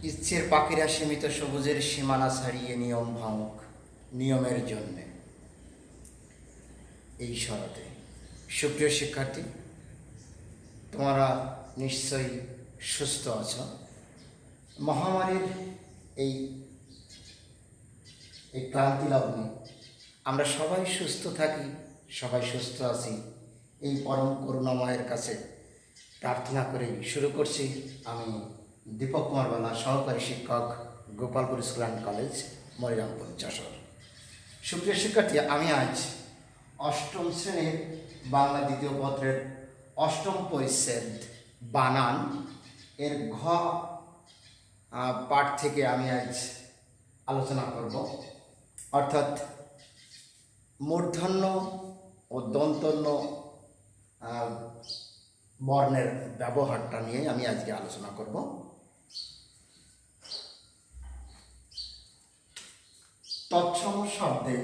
ইচ্ছের পাখিরা সীমিত সবুজের সীমানা ছাড়িয়ে নিয়ম ভাঙুক নিয়মের জন্যে। এই শরতে সুপ্রিয় শিক্ষার্থী, তোমরা নিশ্চয়ই সুস্থ আছো। মহামারীর এই এই ক্লান্তি লগ্নে আমরা সবাই সুস্থ থাকি, সবাই সুস্থ আছি, এই পরম করুণাময়ের কাছে প্রার্থনা করেই শুরু করছি। আমি দীপক কুমার বালা, সহকারী শিক্ষক, Gopalpur school and college, Monirampur, Jessore. সুপ্রিয় শিক্ষার্থী, আমি আজ অষ্টম শ্রেণীর বাংলা দ্বিতীয় পত্রের অষ্টম পরিচ্ছেদ বানান এর ঘ পাঠ থেকে আমি আজ আলোচনা করব, অর্থাৎ মূর্ধন্য ও দন্তন্য বর্ণের ব্যবহারটা নিয়ে আমি আজকে আলোচনা করব। তৎসম শব্দে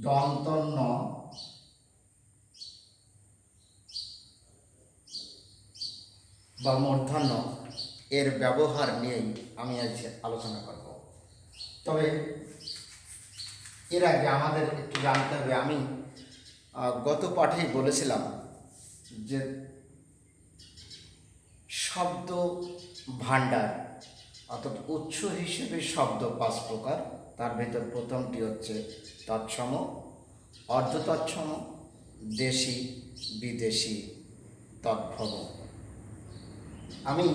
দন্তন্য বা মূর্ধন্য এর ব্যবহার নিয়েই আমি আজ আলোচনা করব। তবে এর আগে আমাদের একটু জানতে হবে, আমি গত পাঠেই বলেছিলাম যে শব্দ ভাণ্ডার অর্থাৎ উৎস হিসেবে শব্দ 5 প্রকার। তার ভেতর প্রথমটি হচ্ছে তৎসম, অর্ধতৎসম, দেশি, বিদেশি, তদ্ভব। আমি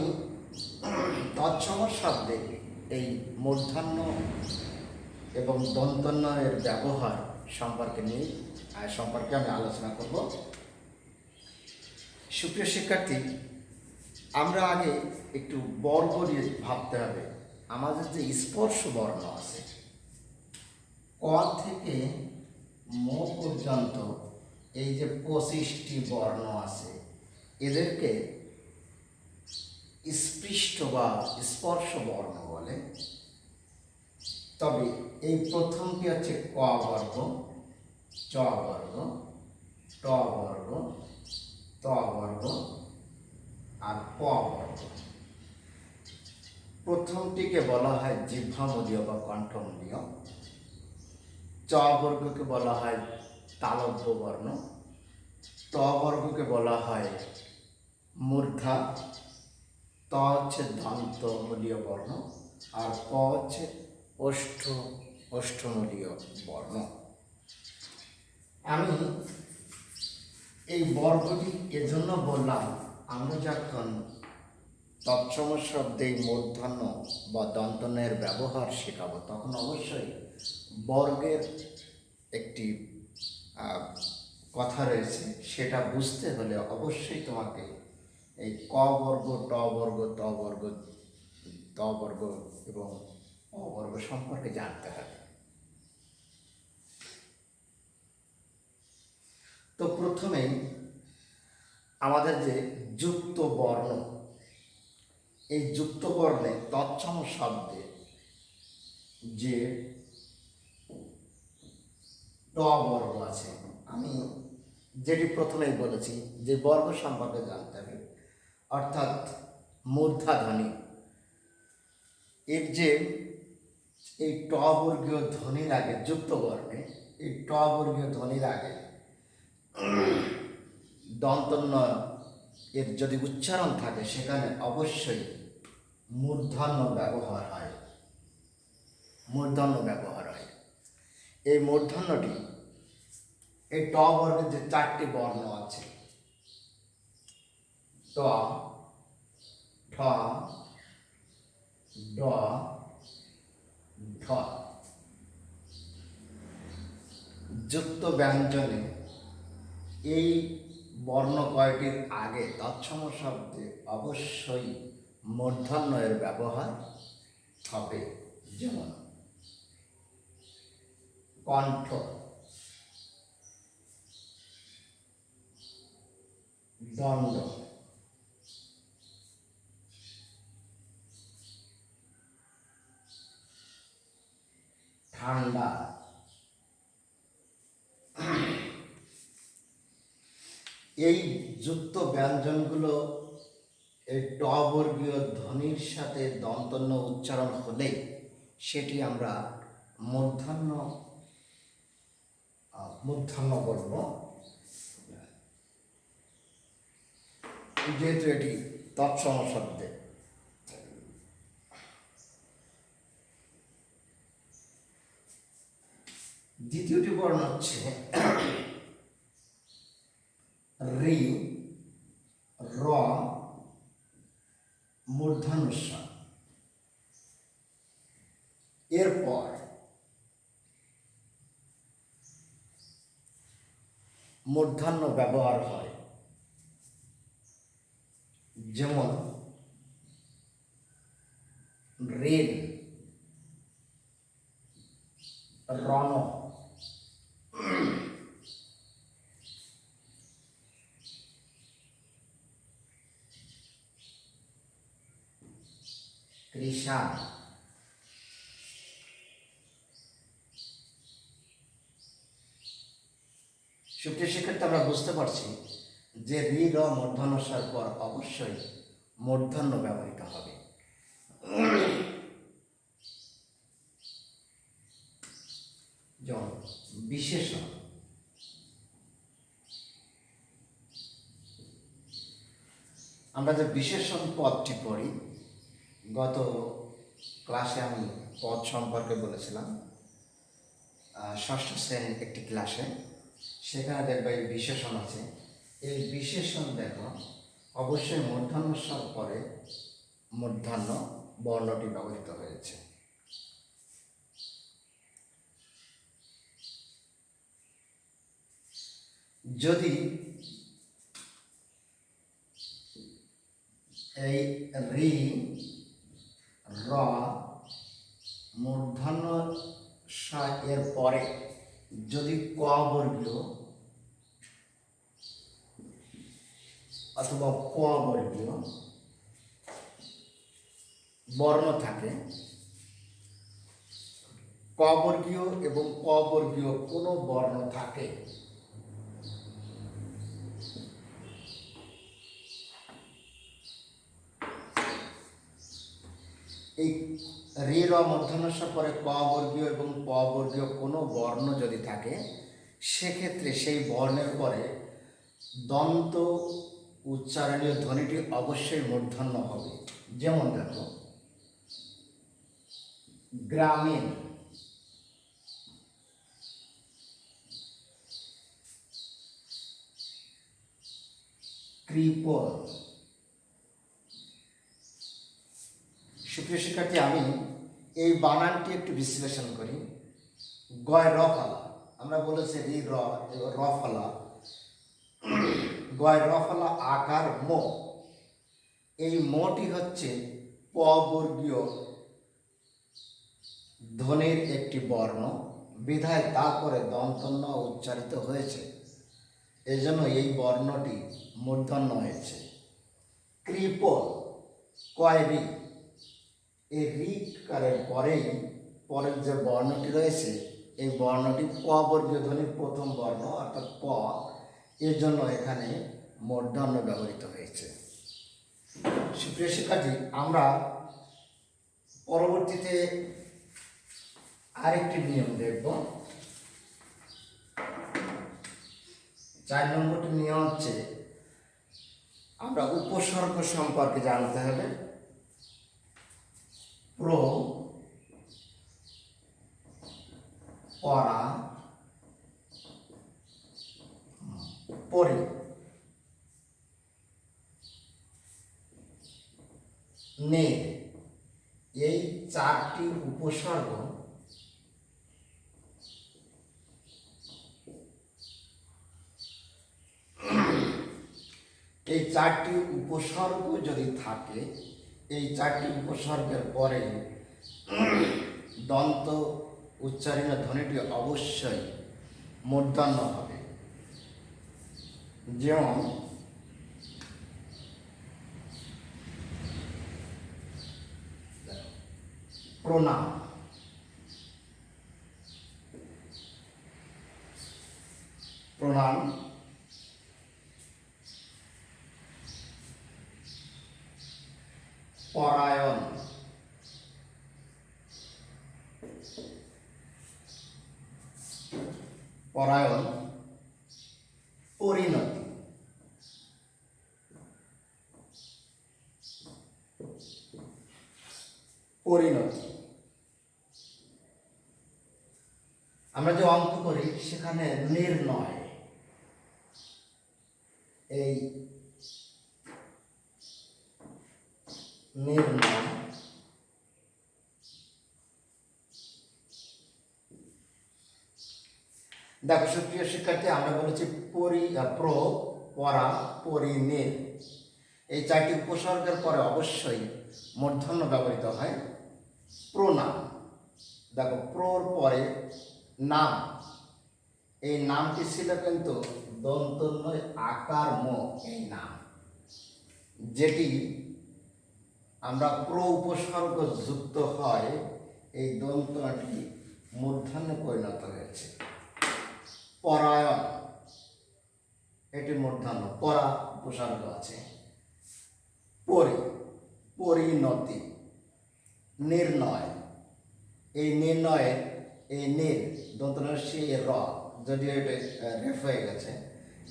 তৎসম শব্দে এই মূর্ধন্য এবং দন্তন্য এর ব্যবহার সম্পর্কে আমি আলোচনা করব। সুপ্রিয় শিক্ষার্থী, আমরা আগে একটু বর্গ নিয়ে ভাবতে হবে। আমাদের যে স্পর্শ বর্ণ আছে, ক থেকে ম পর্যন্ত এই যে 25টি বর্ণ আছে, এদেরকে স্পৃষ্ট বা স্পর্শ বর্ণ বলে। তবে এই প্রথমটি হচ্ছে ক বর্গ, চ বর্গ, ট বর্গ, ত বর্গ আর প বর্গ। প্রথমটিকে বলা হয় জিহ্বামূলীয় বা কণ্ঠমূলীয়, চ বর্গকে বলা হয় তালব্য বর্ণ, ত বর্গকে বলা হয় মূর্ধা, ত হচ্ছে দন্তমূলীয় বর্ণ, আর প হচ্ছে ওষ্ঠমূলীয় বর্ণ। আমি এই বর্গটি এজন্য বললাম, আমরা যখন তৎসম শব্দে মূর্ধন্য বা দন্তন্যের ব্যবহার শেখাবো, তখন অবশ্যই বর্গের একটি কথা রয়েছে, সেটা বুঝতে হলে অবশ্যই তোমাকে এই ক বর্গ, ট বর্গ, ত বর্গ এবং অ বর্গ সম্পর্কে জানতে হবে। তো প্রথমেই আমাদের যে যুক্ত বর্ণ, এই যুক্ত বর্ণে তৎসম শব্দে যে ট বর্গ আছে, আমি যেটি প্রথমেই বলেছি যে বর্গ সম্পর্কে জানতে হবে, অর্থাৎ মূর্ধাধ্বনি। এর যে এই ট বর্গীয় ধ্বনির আগে, যুক্ত বর্ণে এই ট বর্গীয় ধ্বনির আগে দন্তন্য এর যদি উচ্চারণ থাকে, সেখানে অবশ্যই মূর্ধন্য ব্যবহার হয়। এই মূর্ধন্যটি এই ট বর্গের যে 4টি বর্ণ আছে, ট, ঠ, ড, ঢ, যুক্ত ব্যঞ্জনে এই বর্ণ কয়টির আগে তৎসম শব্দে অবশ্যই মূর্ধন্য এর ব্যবহার হবে। যেমন কণ্ঠ, দণ্ড, ঠান্ডা, এই যুক্ত ব্যঞ্জনগুলো এই ট বর্গীয় ধ্বনির সাথে দন্তন্য উচ্চারণ হলে সেটি আমরা মূর্ধন্য মূর্ধন্য বলব, যেহেতু এটি তৎসম শব্দে। দ্বিতীয়টি বর্ণ হচ্ছে রি, র, মূর্ধন্য। এরপর মূর্ধন্য ব্যবহার হয়, যেমন রেল, রণ, কৃষাণ, সুপ্রিয় শিক্ষার্থী, আমরা বুঝতে পারছি যে রি র মূর্ধন্যস্বর পর অবশ্যই মূর্ধন্য ব্যবহৃত হবে। যেমন বিশেষণ, আমরা যে বিশেষণ পদটি পড়ি, গত ক্লাসে আমি পদ সম্পর্কে বলেছিলাম, ষষ্ঠ শ্রেণীর একটি ক্লাসে। সেখানে দেখবে এই বিশেষণ আছে। এই বিশেষণ দেখো অবশ্যই মূর্ধন্যস্বর পরে মূর্ধন্য বর্ণটি ব্যবহৃত হয়েছে। যদি এই রি, র, মূর্ধন্য এর পরে যদি ক বর্গীয় অথবা ক বর্গীয় বর্ণ থাকে, ক বর্গীয় এবং ক বর্গীয় কোনো বর্ণ থাকে, এই রি র মূর্ধন্যস্বর পরে ক বর্গীয় এবং প বর্গীয় কোনো বর্ণ যদি থাকে, সেক্ষেত্রে সেই বর্ণের পরে দন্ত উচ্চারণীয় ধ্বনিটি অবশ্যই মূর্ধন্য হবে। যেমন দেখো গ্রামীণ, কৃপণ। সুপ্রিয় শিক্ষার্থী, আমি এই বানানটি একটু বিশ্লেষণ করি। গয় র ফলা, আমরা বলেছি রি র র ফলা, গয় র ফলা আকার ম। এই মটি হচ্ছে প বর্গীয় ধ্বনির একটি বর্ণ, বিধায় তারপরে দন্তন্য উচ্চারিত হয়েছে, এজন্য এই বর্ণটি মূর্ধন্য হয়েছে। কৃপণ, কয় রি, এই রি কারের পরেই পরের যে বর্ণটি রয়েছে, এই বর্ণটি প বর্গীয় ধ্বনির প্রথম বর্ণ অর্থাৎ প, এর জন্য এখানে মূর্ধন্য ব্যবহৃত হয়েছে। সুপ্রিয় শিক্ষার্থী, আমরা পরবর্তীতে আরেকটি নিয়ম দেখব। 4 নম্বরটি নিয়ম হচ্ছে আমরা উপসর্গ সম্পর্কে জানতে হবে। প্র, পরা, পরি, নে, এই 4টি উপসর্গ যদি থাকে, এই 4টি উপসর্গের পরে দন্ত উচ্চারণীয় ধ্বনিটি অবশ্যই মূর্ধন্য হবে। যেমন প্রণাম, প্রণাম, পরায়ণ, পরায়ণ, পরিণতি, পরিণতি। আমরা যে অঙ্ক করি সেখানে নির্ণয়, এই নির্ণয়, দেখো সুপ্রিয় শিক্ষার্থী, আমরা বলেছি প্র, পরা, পরিনির, এই চারটি উপসর্গের পরে অবশ্যই মূর্ধন্য ব্যবহৃত হয়। প্রনাম, দেখো প্রর পরে নাম, এই নামটি ছিল কিন্তু দন্তন্য আকার ম, এই নাম, যেটি আমরা প্র উপসর্গ যুক্ত হয় এই দন্তটি মূর্ধন্যে পরিণত হয়েছে। পরায়ণ, এটি মূর্ধন্য, পরা উপসর্গ আছে। পরিণতি, নির্ণয়, এই নির্ণয়ের এই নির দন্তন্য সে র, যদিও এটা রেফ হয়ে গেছে,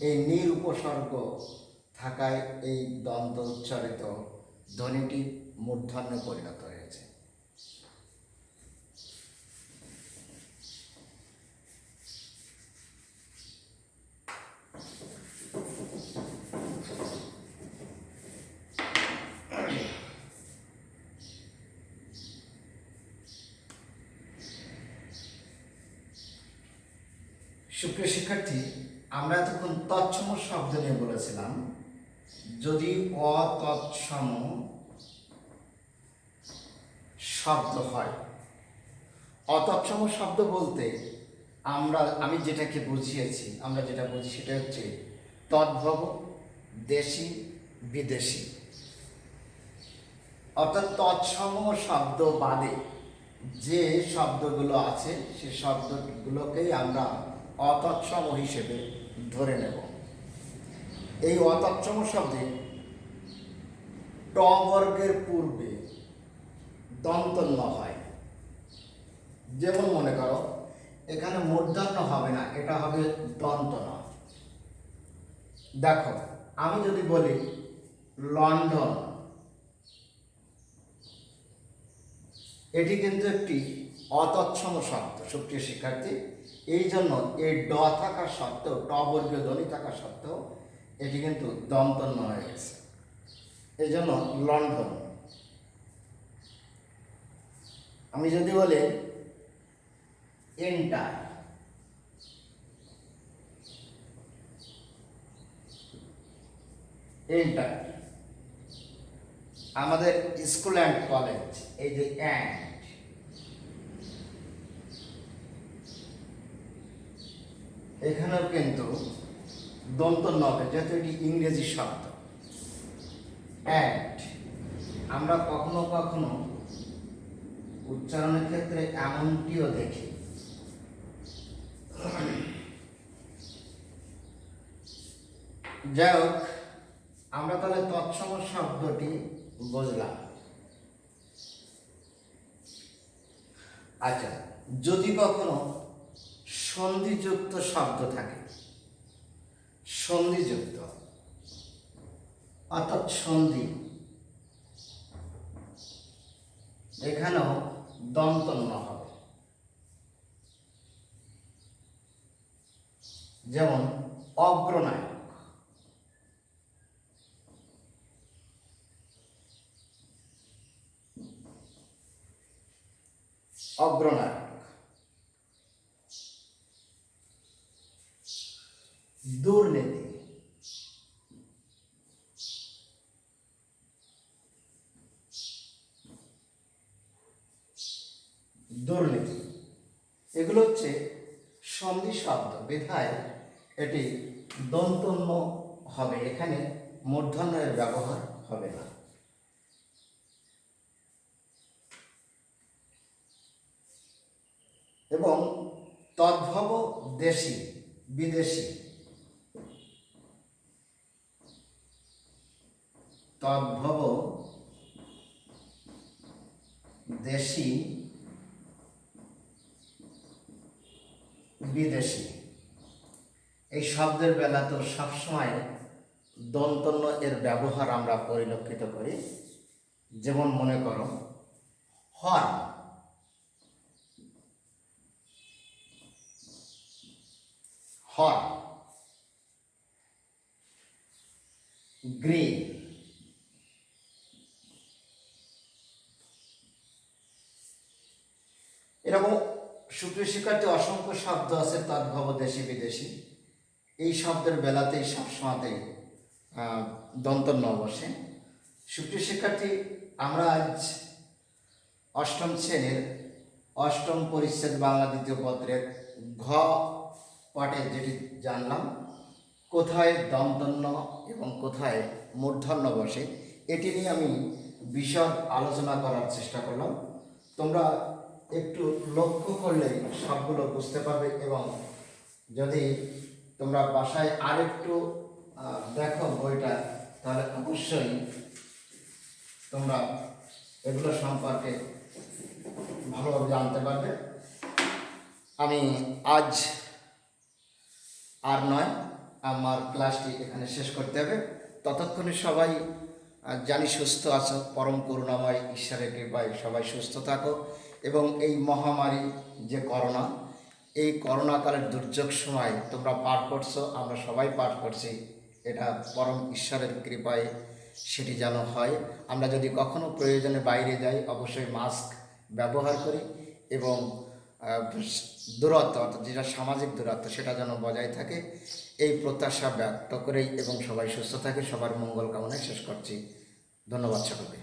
এই নির উপসর্গ থাকায় এই দন্ত উচ্চারিত ধ্বনিটি মূর্ধন্যে পরিণত হয়েছে। সুপ্রিয় শিক্ষার্থী, আমরা এতক্ষণ তৎসম শব্দ নিয়ে বলেছিলাম। যদি অতৎসম শব্দ হয়, অতৎসম শব্দ বলতে আমি যেটাকে বুঝিয়েছি, আমরা যেটা বুঝি সেটা হচ্ছে তদ্ভব, দেশি, বিদেশি। অর্থাৎ তৎসম শব্দ বাদে যে শব্দগুলো আছে সে শব্দগুলোকেই আমরা অতৎসম হিসেবে ধরে নেব। এই অতৎসম শব্দে ট বর্গের পূর্বে দন্তন্য হয়। যেমন মনে করো এখানে মূর্ধন্য হবে না, এটা হবে দন্তন্য। দেখো আমি যদি বলি লন্ডন, এটি কিন্তু একটি অতৎসম শব্দ সুপ্রিয় শিক্ষার্থী। এই জন্য এই ড থাকা সত্ত্বেও, ট বর্গীয় ধ্বনি থাকা সত্ত্বেও এটি কিন্তু দন্তন্য হয়ে গেছে, এই জন্য লন্ডন। আমি যদি বলি এন্টার, এন্টার, আমাদের স্কুল অ্যান্ড কলেজ, এই যে অ্যান্ড, এখানেও কিন্তু দন্তন্য হবে, যেহেতু এটি ইংরেজি শব্দ। অ্যান্ড আমরা কখনো কখনো উচ্চারণের ক্ষেত্রে এমনটিও দেখি, যাই হোক আমরা তাহলে তৎসম শব্দটি বুঝলাম। আচ্ছা, যদি কখনো সন্ধিযুক্ত শব্দ থাকে, সন্ধিযুক্ত অর্থাৎ সন্ধি, এখানেও দন্তন্য হবে। যেমন অগ্রনায়ক, অগ্রনায়ক, দুর্নীতি, দুর্নীতি, এগুলো হচ্ছে সন্ধি শব্দ, বিধায় এটি দন্তন্য হবে, এখানে মূর্ধন্যের ব্যবহার হবে না। এবং তদ্ভব, দেশি, বিদেশি, তদ্ভব দেশি বিদেশি এই শব্দের বেলা তো সবসময় দন্তন্য এর ব্যবহার আমরা পরিলক্ষিত করি। যেমন মনে করো হর্ন, হর্ন, গ্রিল, এরকম সুপ্রিয় শিক্ষার্থী অসংখ্য শব্দ আছে তদ্ভব দেশি বিদেশি। এই শব্দের বেলাতেই সবসময়তেই দন্তন্য বসে। সুপ্রিয় শিক্ষার্থী, আমরা আজ অষ্টম শ্রেণীর অষ্টম পরিচ্ছেদ বাংলা দ্বিতীয় পত্রের ঘ পাঠে যেটি জানলাম, কোথায় দন্তন্য এবং কোথায় মূর্ধন্য বসে, এটি নিয়ে আমি বিশদ আলোচনা করার চেষ্টা করলাম। তোমরা একটু লক্ষ্য করলে সবগুলো বুঝতে পারবে, এবং যদি তোমরা বাসায় আরেকটু দেখো বইটা, তাহলে অবশ্যই তোমরা এগুলো সম্পর্কে ভালোভাবে জানতে পারবে। আমি আজ আর নয়, আমার ক্লাসটি এখানে শেষ করতে হবে। ততক্ষণে সবাই জানি সুস্থ আছো, পরম করুণাময় ঈশ্বরের কৃপায় সবাই সুস্থ থাকো। এবং এই মহামারী যে করোনা, এই করোনাকালের দুর্যোগ সময় তোমরা পার করছো, আমরা সবাই পার করছি, এটা পরম ঈশ্বরের কৃপায় সেটি যেন হয়। আমরা যদি কখনো প্রয়োজনে বাইরে যাই অবশ্যই মাস্ক ব্যবহার করি, এবং দূরত্ব অর্থাৎ যেটা সামাজিক দূরত্ব সেটা যেন বজায় থাকে, এই প্রত্যাশা ব্যক্ত করেই এবং সবাই সুস্থ থাকে, সবার মঙ্গল কামনায় শেষ করছি। ধন্যবাদ সকলকে।